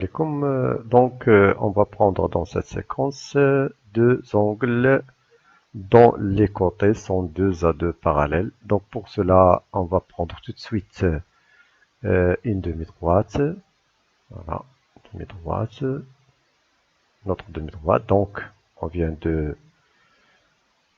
Et comme on va prendre dans cette séquence deux angles dont les côtés sont deux à deux parallèles. Donc pour cela, on va prendre tout de suite une demi-droite. Voilà, demi-droite, notre demi-droite. Donc on vient de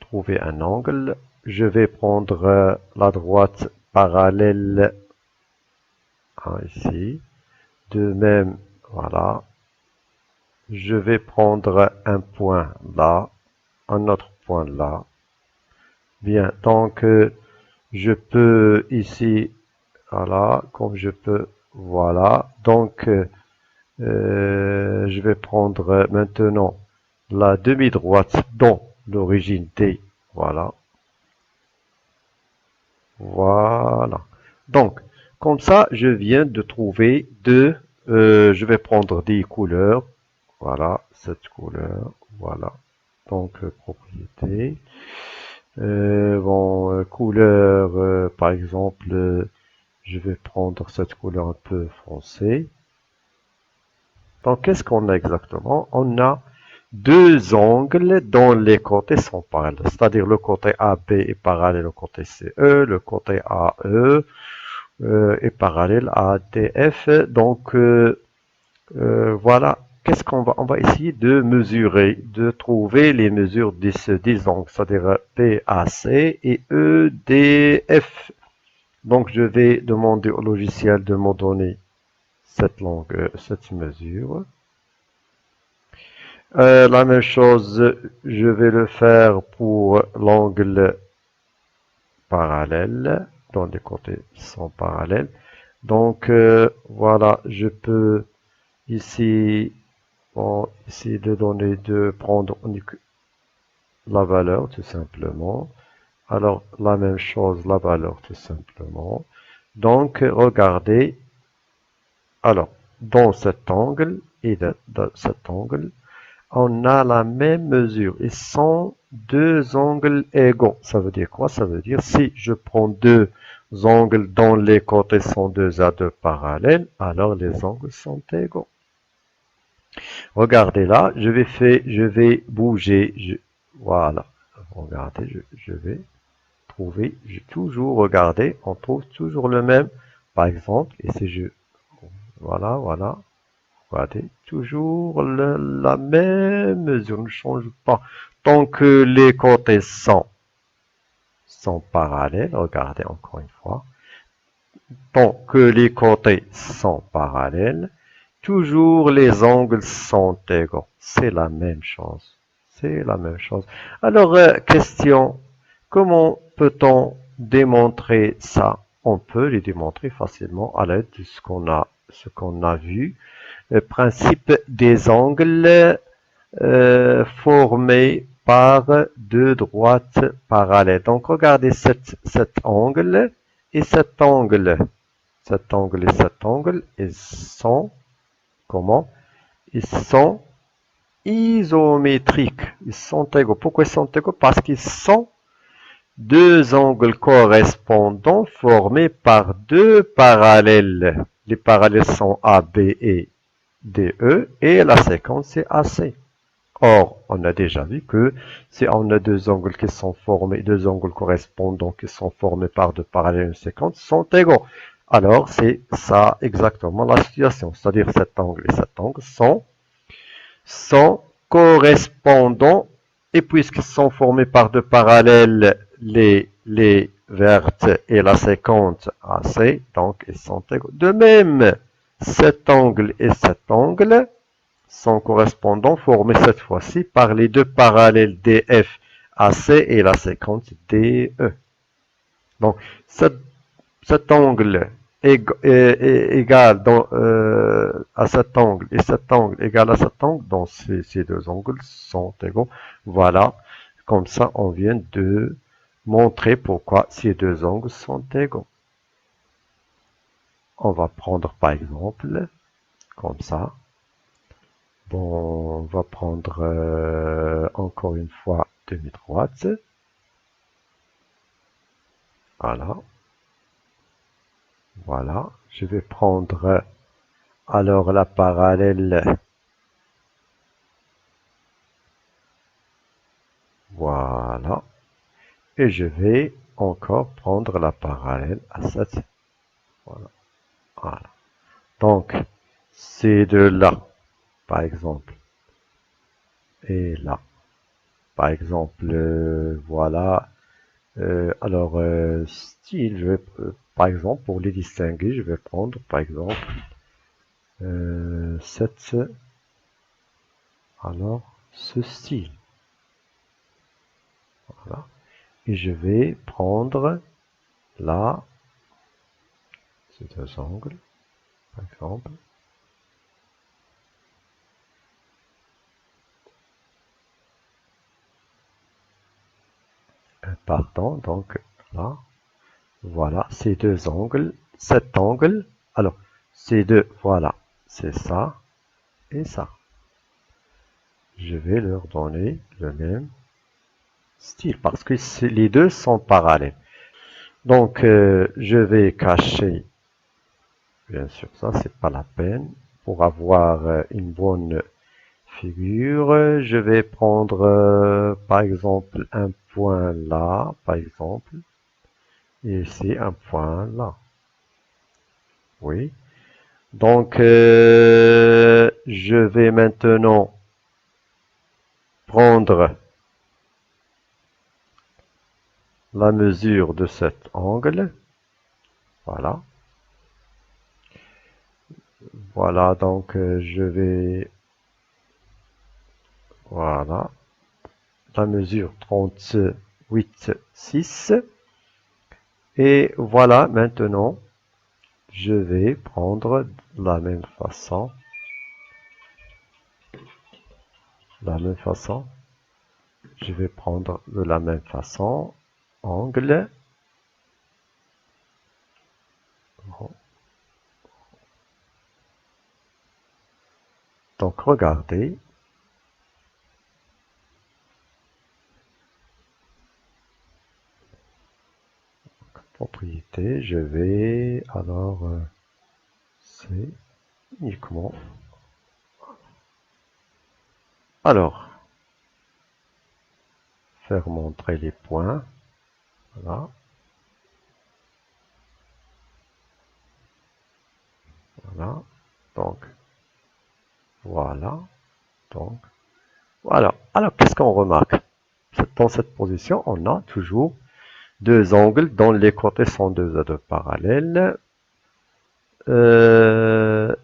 trouver un angle. Je vais prendre la droite parallèle ici. De même, voilà. Je vais prendre un point là, un autre point là. Bien, donc je peux ici, voilà, comme je peux, voilà. Donc je vais prendre maintenant la demi-droite dont l'origine D, voilà, voilà. Donc, comme ça, je viens de trouver deux, je vais prendre des couleurs, voilà, cette couleur, voilà. Donc, propriété. Couleur, par exemple, je vais prendre cette couleur un peu foncée. Donc, qu'est-ce qu'on a exactement? On a deux angles dont les côtés sont parallèles. C'est-à-dire le côté AB est parallèle au côté CE, le côté AE est parallèle à DF. Donc, voilà. Qu'est-ce qu'on va? On va essayer de mesurer, de trouver les mesures de ces 10 angles, c'est-à-dire PAC et EDF. Donc, je vais demander au logiciel de me donner cette mesure. La même chose, je vais le faire pour l'angle parallèle, dont les côtés sont parallèles. Donc, voilà, je peux ici, essayer de prendre la valeur tout simplement. Alors, la même chose, la valeur tout simplement. Donc, regardez, alors, dans cet angle et dans cet angle, on a la même mesure. Ils sont deux angles égaux. Ça veut dire quoi? Ça veut dire si je prends deux angles dont les côtés sont deux à deux parallèles, alors les angles sont égaux. Regardez là, je vais bouger. Voilà. Regardez, je vais trouver, toujours regarder, on trouve toujours le même. Par exemple, et si je, voilà, voilà. Regardez, toujours la même mesure, ne change pas. Tant que les côtés sont parallèles, regardez encore une fois. Tant que les côtés sont parallèles, toujours les angles sont égaux. C'est la même chose. C'est la même chose. Alors, question, comment peut-on démontrer ça? On peut les démontrer facilement à l'aide de ce qu'on a vu. Le principe des angles formés par deux droites parallèles. Donc, regardez cet angle et cet angle. Cet angle et cet angle, ils sont, comment? Ils sont isométriques. Ils sont égaux. Pourquoi ils sont égaux? Parce qu'ils sont deux angles correspondants formés par deux parallèles. Les parallèles sont AB et DE et la séquence c'est AC. Or, on a déjà vu que si on a deux angles qui sont formés, deux angles correspondants qui sont formés par deux parallèles une séquence sont égaux. Alors, c'est ça exactement la situation. C'est-à-dire cet angle et cet angle sont correspondants et puisqu'ils sont formés par deux parallèles, les vertes et la séquence AC, donc ils sont égaux. De même, cet angle et cet angle sont correspondants formés cette fois-ci par les deux parallèles DF AC et la séquence DE. Donc, cet angle est égal à cet angle et cet angle égal à cet angle, donc ces deux angles sont égaux. Voilà, comme ça on vient de montrer pourquoi ces deux angles sont égaux. On va prendre par exemple, comme ça, bon, on va prendre encore une fois demi-droite. Voilà, voilà. Je vais prendre Alors la parallèle, voilà. Et je vais encore prendre la parallèle à cette, voilà. Voilà. Donc, ces deux-là, par exemple, et là, par exemple, voilà. Alors, style, par exemple, pour les distinguer, je vais prendre, par exemple, alors, ce style. Voilà. Et je vais prendre là, ces deux angles, par exemple. Partant, donc là, voilà, ces deux angles, cet angle, alors, ces deux, voilà, c'est ça et ça. Je vais leur donner le même style parce que les deux sont parallèles. Donc, je vais cacher, bien sûr, ça, c'est pas la peine. Pour avoir une bonne figure, je vais prendre, par exemple, un point là, par exemple, et ici, un point là. Oui. Donc, je vais maintenant prendre la mesure de cet angle. Voilà. Voilà, donc je vais, voilà, la mesure 38,6. Et voilà, maintenant, je vais prendre la même façon, je vais prendre de la même façon, angle, donc regardez, propriété, je vais, alors, c'est uniquement, alors, faire montrer les points, voilà, voilà, donc, voilà, donc, voilà. Alors, qu'est-ce qu'on remarque? Dans cette position, on a toujours deux angles dont les côtés sont deux à deux parallèles. Les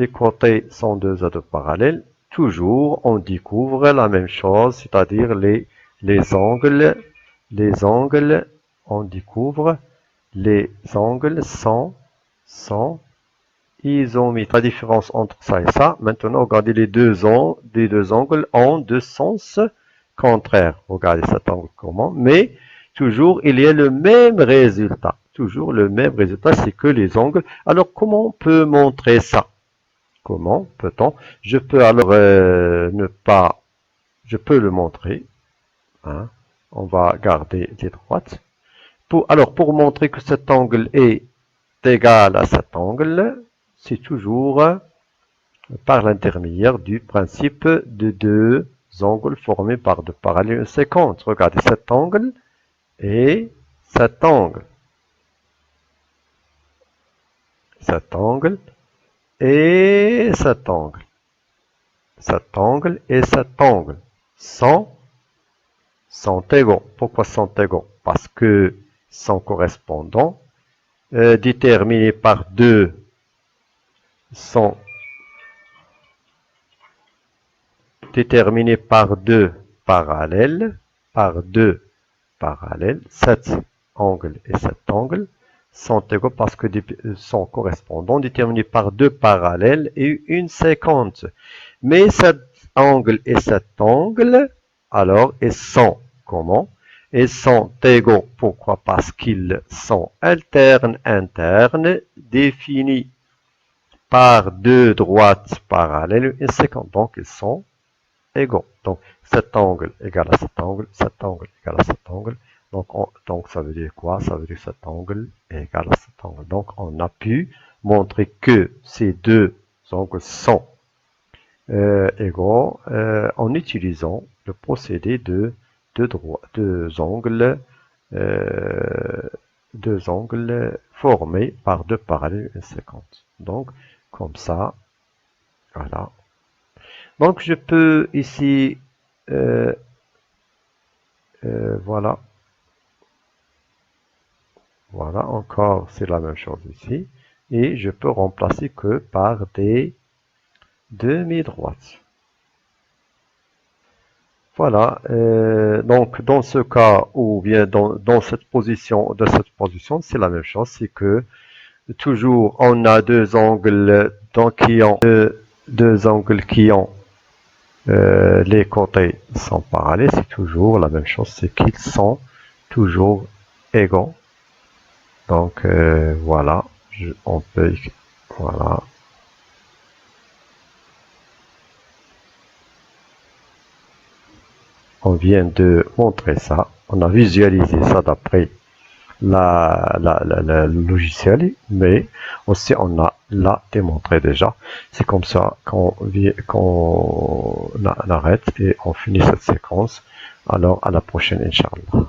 côtés sont deux à deux parallèles. Toujours, on découvre la même chose, c'est-à-dire les angles, on découvre les angles sont isométriques. La différence entre ça et ça, maintenant, regardez les deux angles ont deux sens contraires. Regardez cet angle comment, mais toujours, il y a le même résultat. Toujours le même résultat, c'est que les angles. Alors, comment on peut montrer ça? Comment peut-on? Je peux alors ne pas, je peux le montrer. Hein. On va garder les droites. Alors, pour montrer que cet angle est égal à cet angle, c'est toujours par l'intermédiaire du principe de deux angles formés par deux parallèles séquentes. Regardez cet angle et cet angle. Cet angle et cet angle. Cet angle et cet angle sont égaux. Pourquoi sont égaux? Parce que sont correspondants, déterminés par deux sont déterminés par deux parallèles, cet angle et cet angle sont égaux parce que sont correspondants, déterminés par deux parallèles et une séquence. Mais cet angle et cet angle, alors, ils sont comment? Ils sont égaux. Pourquoi? Parce qu'ils sont internes, définis par deux droites parallèles et séquentes. Donc, ils sont égaux. Donc, cet angle égale à cet angle, cet angle égale à cet angle. Donc, ça veut dire quoi? Ça veut dire que cet angle est égal à cet angle. Donc, on a pu montrer que ces deux angles sont égaux en utilisant le procédé de deux angles formés par deux parallèles inséquentes. Donc, comme ça, voilà. Donc, je peux ici, voilà, voilà, encore, c'est la même chose ici. Et je peux remplacer que par des demi-droites. Voilà, donc dans ce cas, ou bien dans cette position, c'est la même chose, c'est que toujours on a deux angles donc, qui ont deux angles qui ont les côtés sont parallèles, c'est toujours la même chose, c'est qu'ils sont toujours égaux. Donc voilà, on peut, voilà. On vient de montrer ça, on a visualisé ça d'après le logiciel, mais aussi on a là démontré déjà. C'est comme ça qu'on arrête et on finit cette séquence. Alors à la prochaine, Inch'Allah.